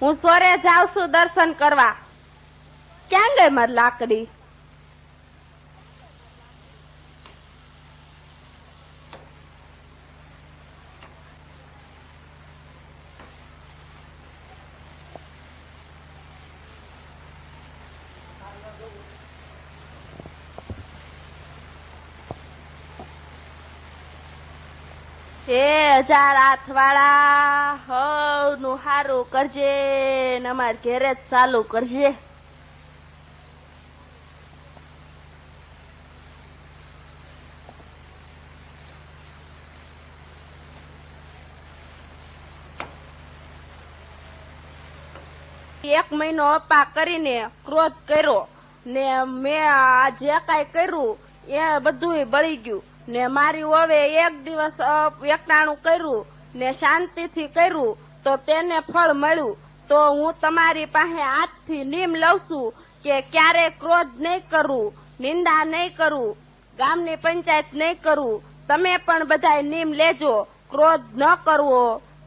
હું સોરે જાઉં છું દર્શન કરવા. ક્યાં ગઈ મારી લાકડી? હે 1000 હાથ વાળા, હવ નું હારું કરજે ને અમાર ઘેરે જ ચાલુ કરજે. એક મહિનો અપા કરીને ક્રોધ કર્યો ને મેં આ જે કાંઈ કર્યું એ બધું બળી ગયું ને મારી હવે એક દિવસ એકટાણું કર્યું ને શાંતિથી કર્યું તો તેને ફળ મળ્યું. તો હું તમારી પાસે આજથી નિયમ લઉં છું કે ક્યારે ક્રોધ નહીં કરવું, નિંદા નહીં કરવું, ગામની પંચાયત નહીં કરવું. તમે પણ બધાય નિયમ લેજો, ક્રોધ ન કરવો,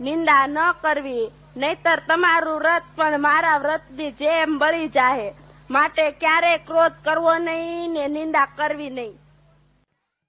નિંદા ન કરવી, નહીતર તમારું વ્રત પણ મારા વ્રતની જેમ બળી જાહે. માટે ક્યારેય ક્રોધ કરવો નહીં ને નિંદા કરવી નહીં.